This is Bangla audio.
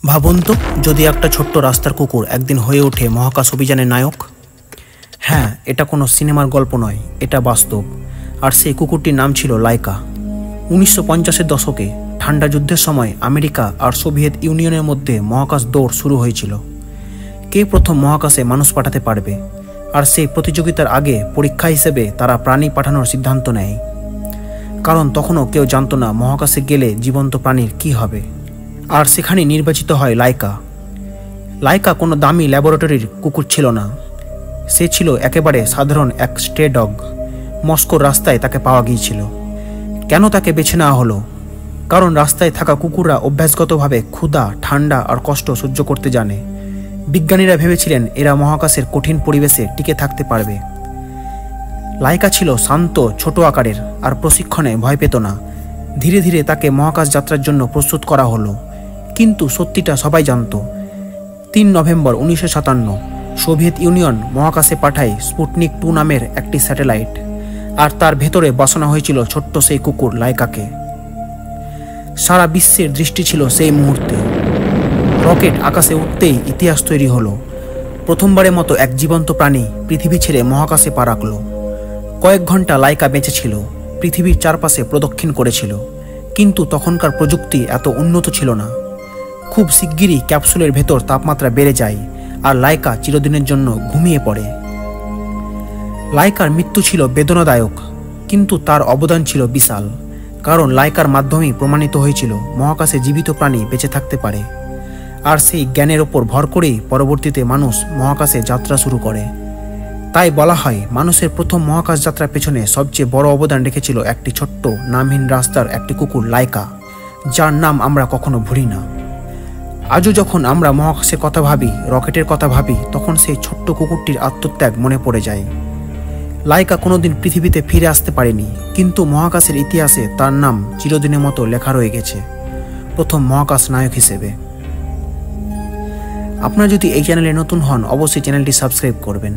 ভাবুন তো যদি একটা ছোট্ট রাস্তার কুকুর একদিন হয়ে ওঠে মহাকাশ অভিযানের নায়ক। হ্যাঁ, এটা কোনো সিনেমার গল্প নয়, এটা বাস্তব। আর সেই কুকুরটির নাম ছিল লাইকা। 1950-এর দশকে ঠান্ডা যুদ্ধের সময় আমেরিকা আর সোভিয়েত ইউনিয়নের মধ্যে মহাকাশ দৌড় শুরু হয়েছিল। কে প্রথম মহাকাশে মানুষ পাঠাতে পারবে, আর সেই প্রতিযোগিতার আগে পরীক্ষা হিসেবে তারা প্রাণী পাঠানোর সিদ্ধান্ত নেয়। কারণ তখনও কেউ জানত না মহাকাশে গেলে জীবন্ত প্রাণীর কী হবে। আর সেখানে নির্বাচিত হয় লাইকা। লাইকা কোনো দামি ল্যাবরেটরির কুকুর ছিল না, সে ছিল একেবারে সাধারণ এক স্ট্রে ডগ। মস্কোর রাস্তায় তাকে পাওয়া গিয়েছিল। কেন তাকে বেছে নেওয়া হলো? কারণ রাস্তায় থাকা কুকুররা অভ্যাসগতভাবে ক্ষুধা, ঠান্ডা আর কষ্ট সহ্য করতে জানে। বিজ্ঞানীরা ভেবেছিলেন এরা মহাকাশের কঠিন পরিবেশে টিকে থাকতে পারবে। লাইকা ছিল শান্ত, ছোট আকারের আর প্রশিক্ষণে ভয় পেত না। ধীরে ধীরে তাকে মহাকাশ যাত্রার জন্য প্রস্তুত করা হলো। কিন্তু সত্যিটা সবাই জানত। 3 নভেম্বর 1957 সোভিয়েত ইউনিয়ন মহাকাশে পাঠায় স্পুটনিক 2 নামের একটি স্যাটেলাইট, আর তার ভেতরে বসানো হয়েছিল ছোট্ট সেই কুকুর লাইকাকে। সারা বিশ্বের দৃষ্টি ছিল সেই মুহূর্তে। রকেট আকাশে উঠতেই ইতিহাস তৈরি হলো। প্রথমবারের মতো এক জীবন্ত প্রাণী পৃথিবী ছেড়ে মহাকাশে পা রাখল। কয়েক ঘন্টা লাইকা বেঁচে ছিল, পৃথিবীর চারপাশে প্রদক্ষিণ করেছিল। কিন্তু তখনকার প্রযুক্তি এত উন্নত ছিল না। খুব শিগগিরই ক্যাপসুলের ভেতর তাপমাত্রা বেড়ে যায়, আর লাইকা চিরদিনের জন্য ঘুমিয়ে পড়ে। লাইকার মৃত্যু ছিল বেদনাদায়ক, কিন্তু তার অবদান ছিল বিশাল। কারণ লাইকার মাধ্যমেই প্রমাণিত হয়েছিল মহাকাশে জীবিত প্রাণী বেঁচে থাকতে পারে। আর সেই জ্ঞানের ওপর ভর করেই পরবর্তীতে মানুষ মহাকাশে যাত্রা শুরু করে। তাই বলা হয় মানুষের প্রথম মহাকাশ যাত্রার পেছনে সবচেয়ে বড় অবদান রেখেছিল একটি ছোট্ট নামহীন রাস্তার একটি কুকুর লাইকা, যার নাম আমরা কখনো ভুলি না। আজও যখন আমরা মহাকাশের কথা ভাবি, রকেটের কথা ভাবি, তখন সেই ছোট্ট কুকুরটির আত্মত্যাগ মনে পড়ে যায়। লাইকা কোনোদিন পৃথিবীতে ফিরে আসতে পারেনি, কিন্তু মহাকাশের ইতিহাসে তার নাম চিরদিনের মতো লেখা রয়ে গেছে, প্রথম মহাকাশ নায়ক হিসেবে। আপনারা যদি এই চ্যানেলে নতুন হন, অবশ্যই চ্যানেলটি সাবস্ক্রাইব করবেন।